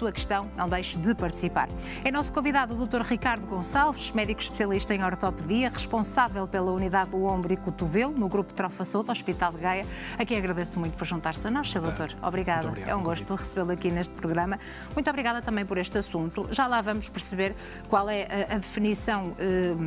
sua questão, não deixe de participar. É nosso convidado o Dr. Ricardo Gonçalves, médico especialista em ortopedia, responsável pela unidade do ombro e cotovelo no Grupo Trofa Saúde, Hospital de Gaia, a quem agradeço muito por juntar-se a nós, Sr. Doutor. Obrigada. Obrigado, é um gosto recebê-lo aqui neste programa. Muito obrigada também por este assunto. Já lá vamos perceber qual é a definição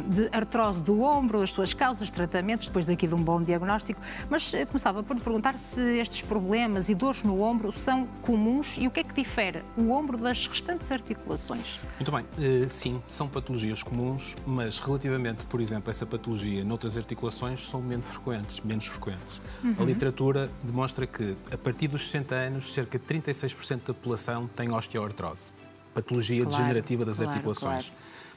de artrose do ombro, as suas causas, tratamentos, depois aqui de um bom diagnóstico. Mas começava por lhe perguntar se estes problemas e dores no ombro são comuns e o que é que difere o ombro das restantes articulações? Muito bem, sim, são patologias comuns, mas relativamente, por exemplo, essa patologia noutras articulações são menos frequentes. A literatura demonstra que, a partir dos 60 anos, cerca de 36% da população tem osteoartrose, patologia degenerativa das articulações.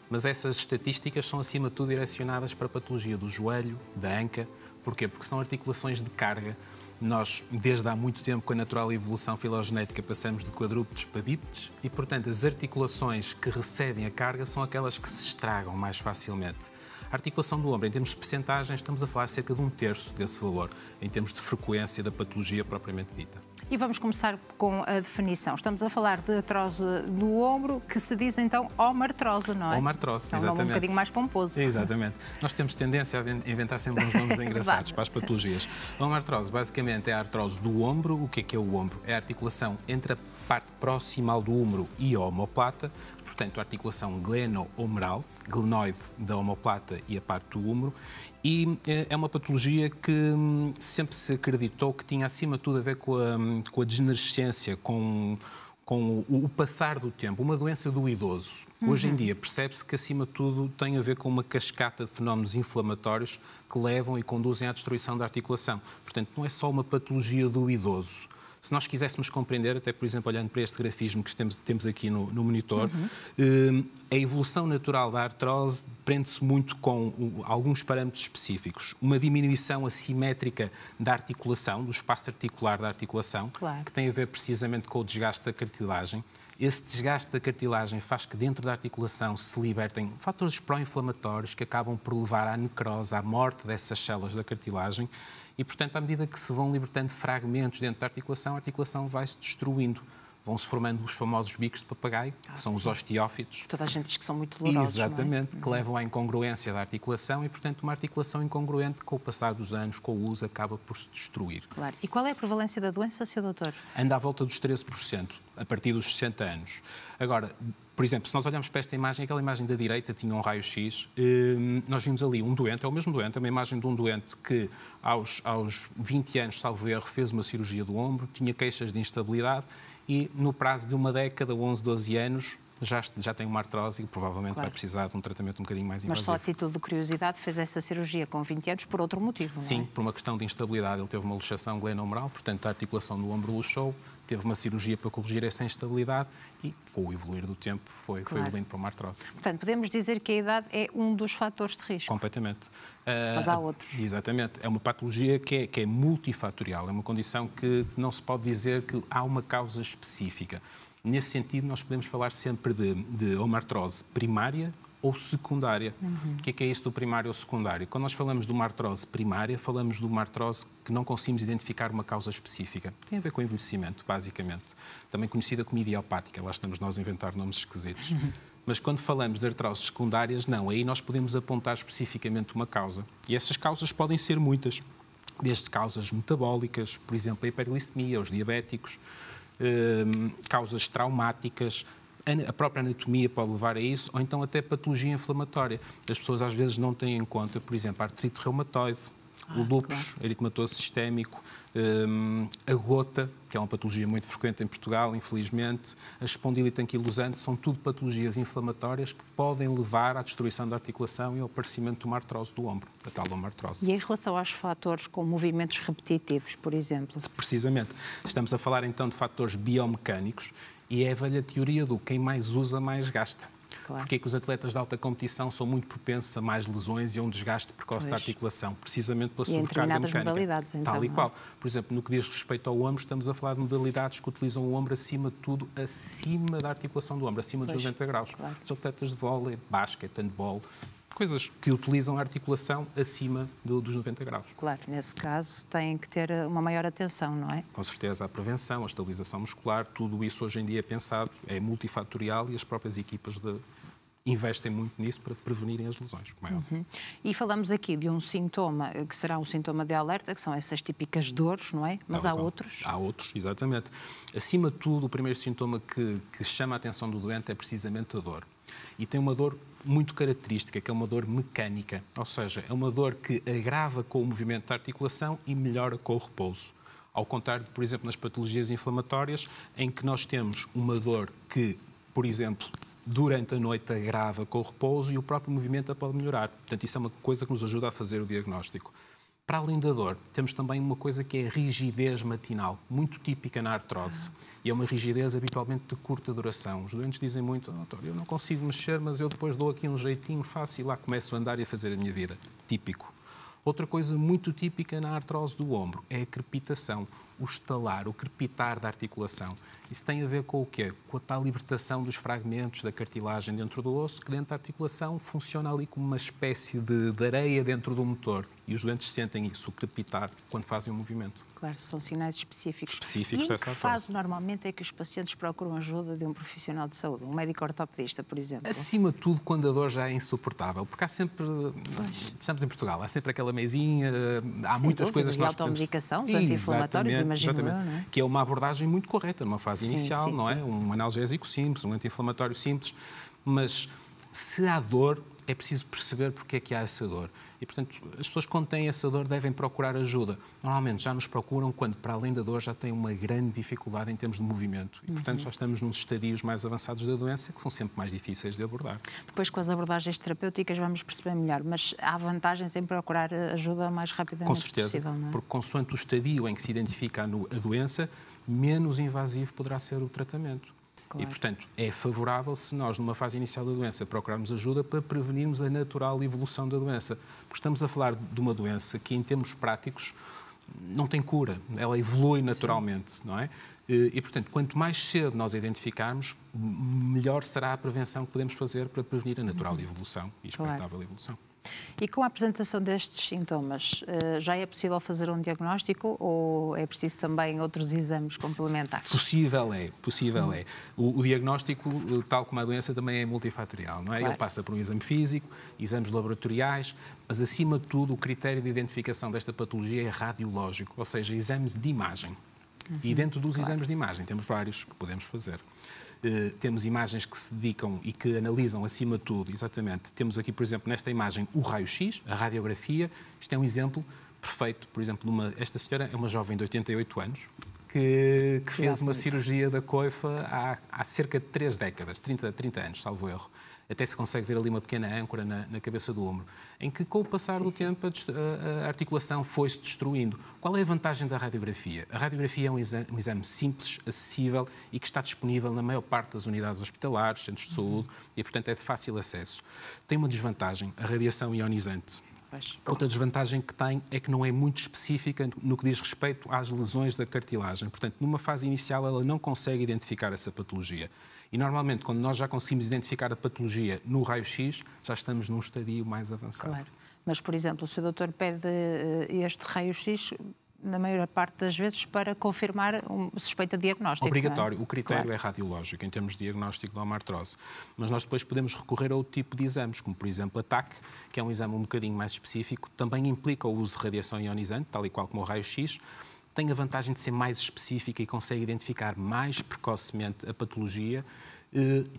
Mas essas estatísticas são, acima de tudo, direcionadas para a patologia do joelho, da anca. Porquê? Porque são articulações de carga. Nós, desde há muito tempo, com a natural evolução filogenética, passamos de quadrúpedes para bípedes e, portanto, as articulações que recebem a carga são aquelas que se estragam mais facilmente. A articulação do ombro, em termos de percentagens, estamos a falar cerca de 1/3 desse valor, em termos de frequência da patologia propriamente dita. E vamos começar com a definição. Estamos a falar de artrose no ombro, que se diz então omartrose, não é? Omartrose, exatamente. É um nome um bocadinho mais pomposo. Exatamente. Nós temos tendência a inventar sempre uns nomes engraçados para as patologias. A omartrose, basicamente, é a artrose do ombro. O que é o ombro? É a articulação entre a parte proximal do ombro e a omoplata, portanto, a articulação gleno-ombral, glenoide da omoplata e a parte do ombro. E é uma patologia que sempre se acreditou que tinha, acima de tudo, a ver com a degenerescência, com o passar do tempo, uma doença do idoso. Hoje em dia percebe-se que, acima de tudo, tem a ver com uma cascata de fenómenos inflamatórios que levam e conduzem à destruição da articulação. Portanto, não é só uma patologia do idoso. Se nós quiséssemos compreender, até por exemplo, olhando para este grafismo que temos aqui no monitor, a evolução natural da artrose prende-se muito com alguns parâmetros específicos. Uma diminuição assimétrica da articulação, do espaço articular da articulação, que tem a ver precisamente com o desgaste da cartilagem. Esse desgaste da cartilagem faz que dentro da articulação se libertem fatores pró-inflamatórios que acabam por levar à necrose, à morte dessas células da cartilagem. E, portanto, à medida que se vão libertando fragmentos dentro da articulação, a articulação vai-se destruindo. Vão-se formando os famosos bicos de papagaio, que são os osteófitos. Toda a gente diz que são muito dolorosos. Exatamente, que levam à incongruência da articulação e, portanto, uma articulação incongruente, com o passar dos anos, com o uso, acaba por se destruir. Claro. E qual é a prevalência da doença, Sr. Doutor? Anda à volta dos 13%, a partir dos 60 anos. Agora, por exemplo, se nós olharmos para esta imagem, aquela imagem da direita tinha um raio-x, nós vimos ali um doente, é o mesmo doente, é uma imagem de um doente que aos 20 anos, salvo erro, fez uma cirurgia do ombro, tinha queixas de instabilidade e no prazo de uma década, 11, 12 anos, já tem uma artrose e provavelmente vai precisar de um tratamento um bocadinho mais invasivo. Mas só a título de curiosidade fez essa cirurgia com 20 anos por outro motivo, não é? Sim, por uma questão de instabilidade. Ele teve uma luxação glenohumeral, portanto a articulação do ombro luxou, teve uma cirurgia para corrigir essa instabilidade e, com o evoluir do tempo, foi evoluindo para uma artrose. Portanto, podemos dizer que a idade é um dos fatores de risco. Completamente. Mas há outros. Exatamente. É uma patologia que é multifatorial, é uma condição que não se pode dizer que há uma causa específica. Nesse sentido, nós podemos falar sempre de omartrose primária ou secundária. O que é isso do primário ou secundário? Quando nós falamos de uma artrose primária, falamos de uma artrose que não conseguimos identificar uma causa específica. Tem a ver com o envelhecimento, basicamente. Também conhecida como idiopática. Lá estamos nós a inventar nomes esquisitos. Mas quando falamos de artroses secundárias, não. Aí nós podemos apontar especificamente uma causa. E essas causas podem ser muitas. Desde causas metabólicas, por exemplo, a hiperglicemia, os diabéticos, causas traumáticas, a própria anatomia pode levar a isso, ou então até patologia inflamatória. As pessoas às vezes não têm em conta, por exemplo, a artrite reumatoide, o lúpus eritematoso sistémico, a gota, que é uma patologia muito frequente em Portugal, infelizmente, a espondilite anquilosante, são tudo patologias inflamatórias que podem levar à destruição da articulação e ao aparecimento de uma artrose do ombro, a tal omartrose. E em relação aos fatores com movimentos repetitivos, por exemplo? Precisamente. Estamos a falar então de fatores biomecânicos e é a velha teoria do quem mais usa, mais gasta. Claro. Porque é que os atletas de alta competição são muito propensos a mais lesões e a um desgaste precoce da articulação? Precisamente pela sobrecarga mecânica. Modalidades, então, tal e qual. Por exemplo, no que diz respeito ao ombro, estamos a falar de modalidades que utilizam o ombro acima de tudo, acima da articulação do ombro, acima dos 90 graus. Claro. Os atletas de vôlei, basquete, handball, coisas que utilizam a articulação acima dos 90 graus. Claro, nesse caso têm que ter uma maior atenção, não é? Com certeza a prevenção, a estabilização muscular, tudo isso hoje em dia é pensado, é multifatorial e as próprias equipas investem muito nisso para prevenirem as lesões, como é óbvio. E falamos aqui de um sintoma que será um sintoma de alerta, que são essas típicas dores, não é? Mas há outros? Há outros, exatamente. Acima de tudo, o primeiro sintoma que chama a atenção do doente é precisamente a dor. E tem uma dor muito característica, que é uma dor mecânica, ou seja, é uma dor que agrava com o movimento da articulação e melhora com o repouso. Ao contrário, por exemplo, nas patologias inflamatórias, em que nós temos uma dor que, por exemplo, durante a noite agrava com o repouso e o próprio movimento a pode melhorar. Portanto, isso é uma coisa que nos ajuda a fazer o diagnóstico. Para além da dor, temos também uma coisa que é a rigidez matinal, muito típica na artrose. E é uma rigidez habitualmente de curta duração. Os doentes dizem muito, doutor, eu não consigo mexer, mas eu depois dou aqui um jeitinho fácil e lá começo a andar e a fazer a minha vida. Típico. Outra coisa muito típica na artrose do ombro é a crepitação, o estalar, o crepitar da articulação. Isso tem a ver com o quê? Com a tal libertação dos fragmentos da cartilagem dentro do osso, que dentro da articulação funciona ali como uma espécie de areia dentro do motor. E os doentes sentem isso, o crepitar, quando fazem o movimento. Claro, são sinais específicos. Específicos e em dessa que artrose. fase normalmente é que os pacientes procuram ajuda de um profissional de saúde, um médico ortopedista, por exemplo? Acima de tudo, quando a dor já é insuportável, porque há sempre, estamos em Portugal, há sempre aquela mesinha, há muitas coisas que nós automedicação, os anti-inflamatórios, imagino eu, não é? Que é uma abordagem muito correta, numa fase inicial, não é? Sim. Um analgésico simples, um anti-inflamatório simples, mas se há dor, é preciso perceber porque é que há essa dor. E, portanto, as pessoas quando têm essa dor devem procurar ajuda. Normalmente já nos procuram quando, para além da dor, já têm uma grande dificuldade em termos de movimento. E, portanto, já estamos nos estadios mais avançados da doença, que são sempre mais difíceis de abordar. Depois, com as abordagens terapêuticas, vamos perceber melhor. Mas há vantagens em procurar ajuda o mais rapidamente possível, Com certeza, não é? porque consoante o estadio em que se identifica a doença, menos invasivo poderá ser o tratamento. Claro. E, portanto, é favorável se nós, numa fase inicial da doença, procurarmos ajuda para prevenirmos a natural evolução da doença. Porque estamos a falar de uma doença que, em termos práticos, não tem cura. Ela evolui naturalmente, não é? E, portanto, quanto mais cedo nós a identificarmos, melhor será a prevenção que podemos fazer para prevenir a natural evolução e expectável evolução. E com a apresentação destes sintomas, já é possível fazer um diagnóstico ou é preciso também outros exames complementares? Possível é. O diagnóstico, tal como a doença, também é multifatorial, não é? Claro. Ele passa por um exame físico, exames laboratoriais, mas acima de tudo o critério de identificação desta patologia é radiológico, ou seja, exames de imagem. E dentro dos exames de imagem temos vários que podemos fazer. Temos imagens que se dedicam e que analisam, acima de tudo, exatamente. Temos aqui, por exemplo, nesta imagem, o raio-x, a radiografia. Isto é um exemplo perfeito, por exemplo, esta senhora é uma jovem de 88 anos que fez uma cirurgia da coifa há cerca de 3 décadas, 30 anos, salvo erro. Até se consegue ver ali uma pequena âncora na cabeça do ombro, em que com o passar do tempo a articulação foi-se destruindo. Qual é a vantagem da radiografia? A radiografia é um exame simples, acessível e que está disponível na maior parte das unidades hospitalares, centros de saúde e, portanto, é de fácil acesso. Tem uma desvantagem, a radiação ionizante. Outra desvantagem que tem é que não é muito específica no que diz respeito às lesões da cartilagem. Portanto, numa fase inicial, ela não consegue identificar essa patologia. E, normalmente, quando nós já conseguimos identificar a patologia no raio-x, já estamos num estadio mais avançado. Claro. Mas, por exemplo, se o doutor pede este raio-x, na maior parte das vezes, para confirmar suspeita diagnóstica. Obrigatório. Não é? O critério claro. é radiológico, em termos de diagnóstico da omartrose. Mas nós depois podemos recorrer a outro tipo de exames, como, por exemplo, a TAC, que é um exame um bocadinho mais específico, também implica o uso de radiação ionizante, tal e qual como o raio-x, tem a vantagem de ser mais específica e consegue identificar mais precocemente a patologia.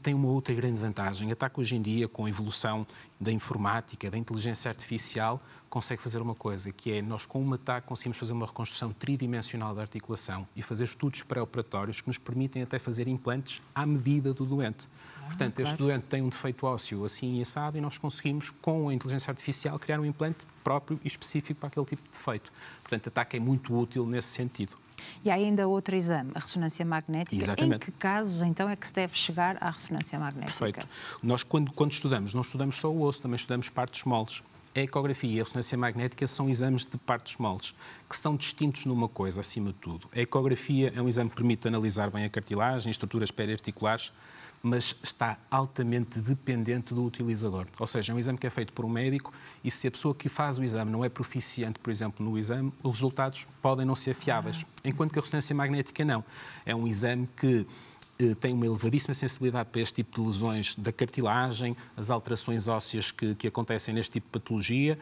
Tem uma outra grande vantagem. A TAC hoje em dia, com a evolução da informática, da inteligência artificial, consegue fazer uma coisa, que é nós com uma TAC conseguimos fazer uma reconstrução tridimensional da articulação e fazer estudos pré-operatórios que nos permitem até fazer implantes à medida do doente. Portanto, claro. Este doente tem um defeito ósseo assim assado e nós conseguimos, com a inteligência artificial, criar um implante próprio e específico para aquele tipo de defeito. Portanto, a TAC é muito útil nesse sentido. E há ainda outro exame, a ressonância magnética. Exatamente. Em que casos, então, é que se deve chegar à ressonância magnética? Perfeito. Nós, quando estudamos, não estudamos só o osso, também estudamos partes moles. A ecografia e a ressonância magnética são exames de partes moles, que são distintos numa coisa, acima de tudo. A ecografia é um exame que permite analisar bem a cartilagem, estruturas periarticulares, mas está altamente dependente do utilizador. Ou seja, é um exame que é feito por um médico e se a pessoa que faz o exame não é proficiente, por exemplo, no exame, os resultados podem não ser fiáveis. Enquanto que a ressonância magnética não. É um exame que tem uma elevadíssima sensibilidade para este tipo de lesões da cartilagem, as alterações ósseas que acontecem neste tipo de patologia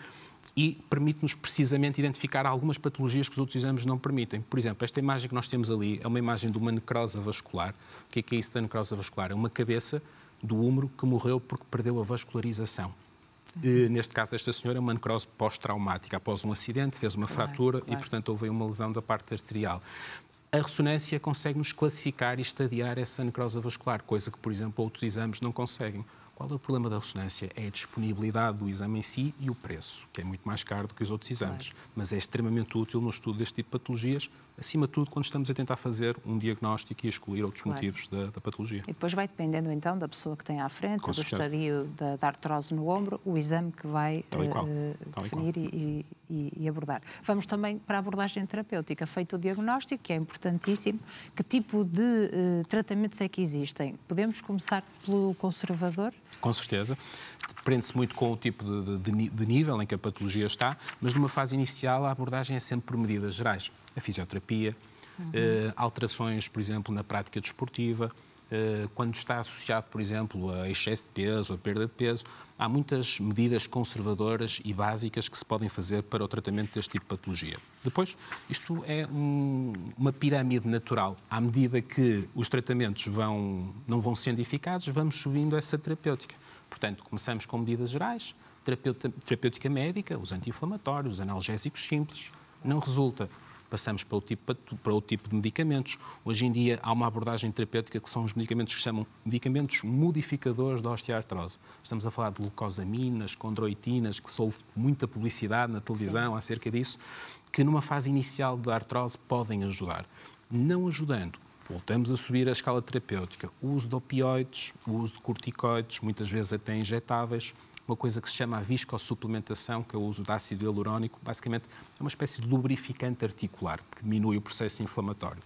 e permite-nos precisamente identificar algumas patologias que os outros exames não permitem. Por exemplo, esta imagem que nós temos ali é uma imagem de uma necrose vascular. O que é isso da necrose vascular? É uma cabeça do húmero que morreu porque perdeu a vascularização. Neste caso desta senhora, é uma necrose pós-traumática. Após um acidente, fez uma fratura e, portanto, houve uma lesão da parte arterial. A ressonância consegue-nos classificar e estadiar essa necrose vascular, coisa que, por exemplo, outros exames não conseguem. Qual é o problema da ressonância? É a disponibilidade do exame em si e o preço, que é muito mais caro do que os outros exames. Mas é extremamente útil no estudo deste tipo de patologias, acima de tudo, quando estamos a tentar fazer um diagnóstico e a excluir outros motivos da patologia. E depois vai dependendo, então, da pessoa que tem à frente, do estadio da artrose no ombro, o exame que vai definir e abordar. Vamos também para a abordagem terapêutica. Feito o diagnóstico, que é importantíssimo. Que tipo de tratamentos é que existem? Podemos começar pelo conservador? Com certeza. Prende-se muito com o tipo de nível em que a patologia está, mas numa fase inicial a abordagem é sempre por medidas gerais. A fisioterapia, alterações, por exemplo, na prática desportiva, quando está associado, por exemplo, a excesso de peso, a perda de peso, há muitas medidas conservadoras e básicas que se podem fazer para o tratamento deste tipo de patologia. Depois, isto é uma pirâmide natural. À medida que os tratamentos não vão sendo eficazes, vamos subindo essa terapêutica. Portanto, começamos com medidas gerais, terapêutica médica, os anti-inflamatórios, os analgésicos simples, não resulta. Passamos para outro tipo de medicamentos. Hoje em dia há uma abordagem terapêutica que são os medicamentos que se chamam medicamentos modificadores da osteoartrose. Estamos a falar de glucosaminas, condroitinas, que se ouve muita publicidade na televisão acerca disso, que numa fase inicial da artrose podem ajudar. Não ajudando, voltamos a subir a escala terapêutica. O uso de opioides, o uso de corticoides, muitas vezes até injetáveis, uma coisa que se chama a viscosupplementação, que é o uso de ácido hialurónico, basicamente é uma espécie de lubrificante articular que diminui o processo inflamatório.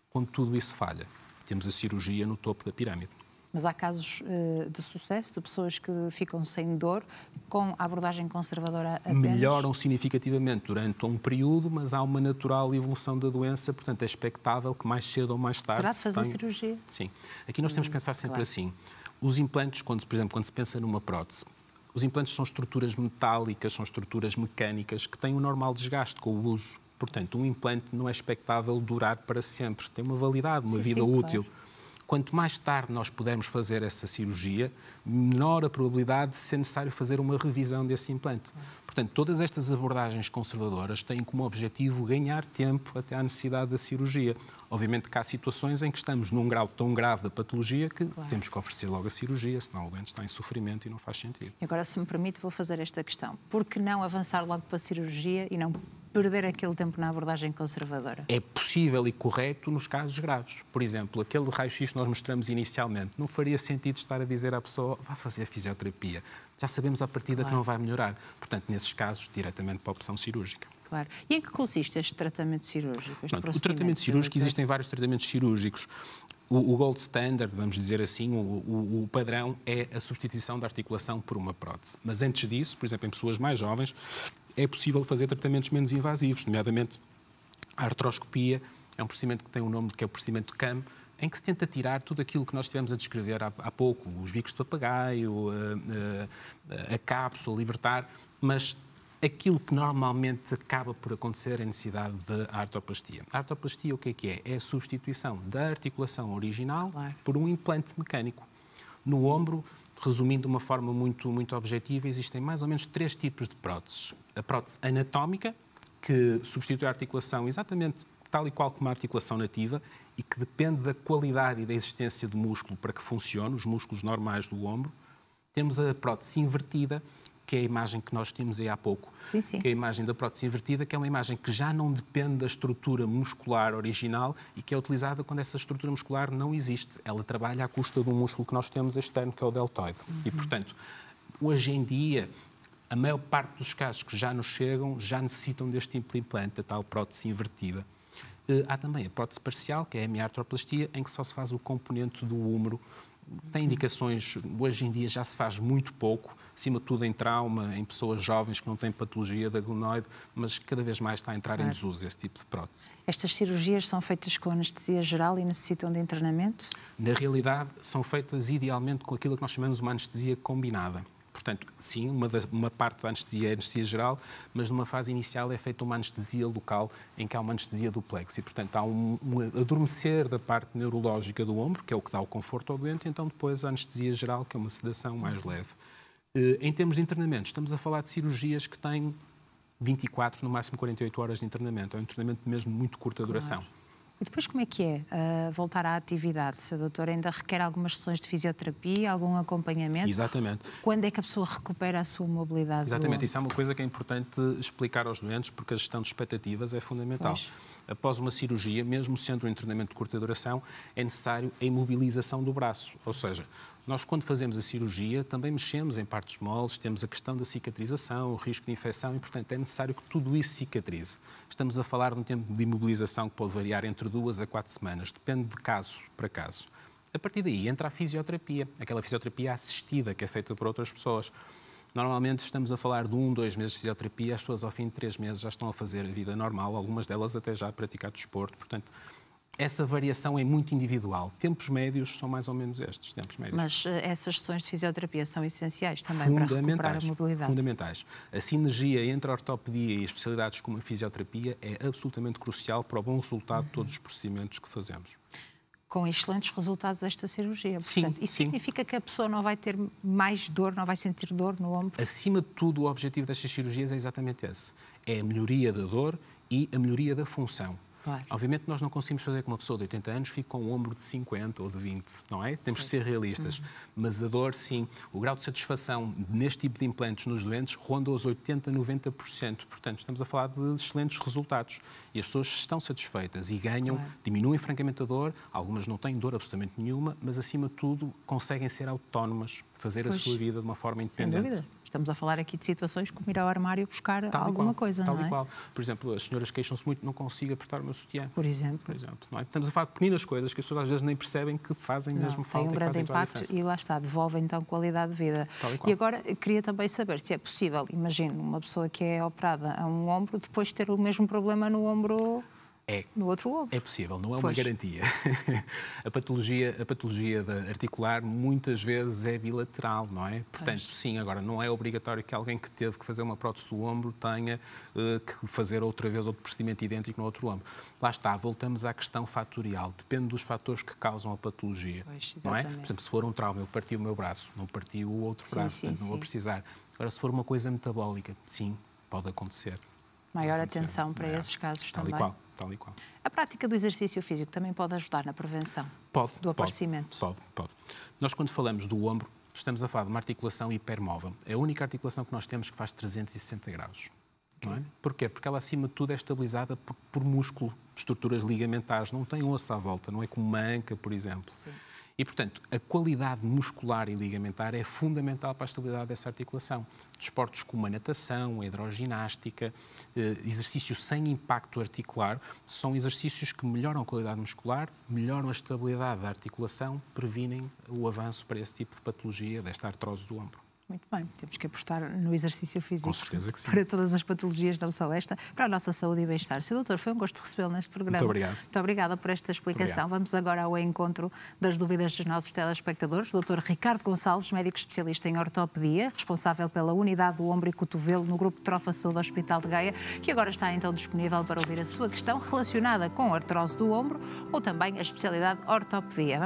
Quando tudo isso falha, temos a cirurgia no topo da pirâmide. Mas há casos de sucesso, de pessoas que ficam sem dor, com a abordagem conservadora apenas? Melhoram significativamente durante um período, mas há uma natural evolução da doença, portanto é expectável que mais cedo ou mais tarde... Terá de fazer cirurgia? Sim. Aqui nós temos que pensar sempre assim. Os implantes, por exemplo, quando se pensa numa prótese, os implantes são estruturas metálicas, são estruturas mecânicas que têm um normal desgaste com o uso. Portanto, um implante não é expectável durar para sempre. Tem uma validade, uma vida útil. Claro. Quanto mais tarde nós pudermos fazer essa cirurgia, menor a probabilidade de ser necessário fazer uma revisão desse implante. Portanto, todas estas abordagens conservadoras têm como objetivo ganhar tempo até à necessidade da cirurgia. Obviamente que há situações em que estamos num grau tão grave da patologia que temos que oferecer logo a cirurgia, senão o doente está em sofrimento e não faz sentido. E agora, se me permite, vou fazer esta questão. Por que não avançar logo para a cirurgia e não perder aquele tempo na abordagem conservadora? É possível e correto nos casos graves. Por exemplo, aquele raio-x que nós mostramos inicialmente, não faria sentido estar a dizer à pessoa vá fazer a fisioterapia. Já sabemos à partida que não vai melhorar. Portanto, nesses casos, diretamente para a opção cirúrgica. Claro. E em que consiste este tratamento cirúrgico? O tratamento cirúrgico, existem vários tratamentos cirúrgicos. O gold standard, vamos dizer assim, o padrão é a substituição da articulação por uma prótese. Mas antes disso, por exemplo, em pessoas mais jovens, é possível fazer tratamentos menos invasivos, nomeadamente a artroscopia, é um procedimento que tem o nome que é o procedimento CAM, em que se tenta tirar tudo aquilo que nós estivemos a descrever há pouco, os bicos de papagaio, a cápsula, libertar, mas aquilo que normalmente acaba por acontecer é a necessidade da artroplastia. A artroplastia o que é? É a substituição da articulação original por um implante mecânico. No ombro, resumindo de uma forma muito objetiva, existem mais ou menos 3 tipos de próteses. A prótese anatómica, que substitui a articulação exatamente tal e qual como a articulação nativa e que depende da qualidade e da existência do músculo para que funcione, os músculos normais do ombro. Temos a prótese invertida, que é a imagem que nós tínhamos aí há pouco, que é a imagem da prótese invertida, que é uma imagem que já não depende da estrutura muscular original e que é utilizada quando essa estrutura muscular não existe. Ela trabalha à custa do músculo que nós temos externo, que é o deltoide. E, portanto, hoje em dia, A maior parte dos casos que já nos chegam já necessitam deste tipo de implante, a tal prótese invertida. Há também a prótese parcial, que é a hemiartroplastia, em que só se faz o componente do húmero. Tem indicações, hoje em dia já se faz muito pouco, acima de tudo em trauma, em pessoas jovens que não têm patologia da glenoide, mas cada vez mais está a entrar em desuso esse tipo de prótese. Estas cirurgias são feitas com anestesia geral e necessitam de internamento? Na realidade, são feitas idealmente com aquilo que nós chamamos de uma anestesia combinada. Portanto, sim, uma parte da anestesia é anestesia geral, mas numa fase inicial é feita uma anestesia local, em que há uma anestesia duplex. E, portanto, há um adormecer da parte neurológica do ombro, que é o que dá o conforto ao doente, e então depois a anestesia geral, que é uma sedação mais leve. Em termos de internamento, estamos a falar de cirurgias que têm 24, no máximo 48 horas de internamento. É um internamento mesmo muito curta duração. E depois como é que é voltar à atividade, Sr. Doutor? Ainda requer algumas sessões de fisioterapia, algum acompanhamento? Exatamente. Quando é que a pessoa recupera a sua mobilidade? Exatamente, isso é uma coisa que é importante explicar aos doentes, porque a gestão de expectativas é fundamental. Pois. Após uma cirurgia, mesmo sendo um internamento de curta duração, é necessário a imobilização do braço. Ou seja, nós quando fazemos a cirurgia também mexemos em partes moles, temos a questão da cicatrização, o risco de infecção e, portanto, é necessário que tudo isso cicatrize. Estamos a falar de um tempo de imobilização que pode variar entre 2 a 4 semanas, depende de caso para caso. A partir daí entra a fisioterapia, aquela fisioterapia assistida que é feita por outras pessoas. Normalmente estamos a falar de 1, 2 meses de fisioterapia, as pessoas ao fim de 3 meses já estão a fazer a vida normal, algumas delas até já a praticar desporto, portanto, essa variação é muito individual. Tempos médios são mais ou menos estes, tempos médios. Mas essas sessões de fisioterapia são essenciais também para recuperar a mobilidade? Fundamentais. A sinergia entre a ortopedia e especialidades como a fisioterapia é absolutamente crucial para o bom resultado de todos os procedimentos que fazemos. Com excelentes resultados desta cirurgia. Sim, portanto, isso sim. significa que a pessoa não vai ter mais dor, não vai sentir dor no ombro? Acima de tudo, o objetivo destas cirurgias é exatamente esse. É a melhoria da dor e a melhoria da função. Claro. Obviamente nós não conseguimos fazer com uma pessoa de 80 anos fique com um ombro de 50 ou de 20, não é? Temos de ser realistas. Mas a dor, sim, o grau de satisfação neste tipo de implantes nos doentes ronda os 80%, 90%. Portanto, estamos a falar de excelentes resultados. E as pessoas estão satisfeitas e ganham, Claro. diminuem francamente a dor, algumas não têm dor absolutamente nenhuma, mas acima de tudo conseguem ser autónomas, fazer a sua vida de uma forma Sem independente. dúvida. Estamos a falar aqui de situações como ir ao armário buscar alguma coisa, tal não é? e qual. Por exemplo, as senhoras queixam-se muito, não consigo apertar o meu sutiã. Por exemplo. Não é? Estamos a falar de pequenas coisas que as pessoas às vezes nem percebem que fazem mesmo falta tem um e que grande fazem toda a impacto diferença. e lá está, devolve então qualidade de vida. Tal e qual. E agora queria também saber se é possível, imagino, uma pessoa que é operada a um ombro, depois ter o mesmo problema no ombro... No outro ombro. É possível, não é Pois. uma garantia. A patologia articular muitas vezes é bilateral, não é? Portanto, sim, agora não é obrigatório que alguém que teve que fazer uma prótese do ombro tenha que fazer outra vez outro procedimento idêntico no outro ombro. Lá está, voltamos à questão fatorial. Depende dos fatores que causam a patologia. Pois, não é? exatamente. Por exemplo, se for um trauma, eu parti o meu braço, não parti o outro braço, sim, portanto não vou sim. precisar. Agora, se for uma coisa metabólica, sim, pode acontecer. Maior atenção para esses casos Tal também. Tal e qual. A prática do exercício físico também pode ajudar na prevenção do aparecimento? Pode. Nós, quando falamos do ombro, estamos a falar de uma articulação hipermóvel. É a única articulação que nós temos que faz 360 graus. Não é? Porquê? Porque ela, acima de tudo, é estabilizada por músculo, estruturas ligamentares. Não tem osso à volta, não é como uma anca, por exemplo. Sim. E, portanto, a qualidade muscular e ligamentar é fundamental para a estabilidade dessa articulação. Desportos como a natação, a hidroginástica, exercícios sem impacto articular, são exercícios que melhoram a qualidade muscular, melhoram a estabilidade da articulação, previnem o avanço para esse tipo de patologia, desta artrose do ombro. Muito bem, temos que apostar no exercício físico. Com certeza que sim. Para todas as patologias, não só esta, para a nossa saúde e bem-estar. Sr. Doutor, foi um gosto recebê-lo neste programa. Muito obrigado. Muito obrigada por esta explicação. Vamos agora ao encontro das dúvidas dos nossos telespectadores. O Dr. Ricardo Gonçalves, médico especialista em ortopedia, responsável pela unidade do ombro e cotovelo no Grupo de Trofa Saúde Hospital de Gaia, que agora está então disponível para ouvir a sua questão relacionada com a artrose do ombro ou também a especialidade ortopedia.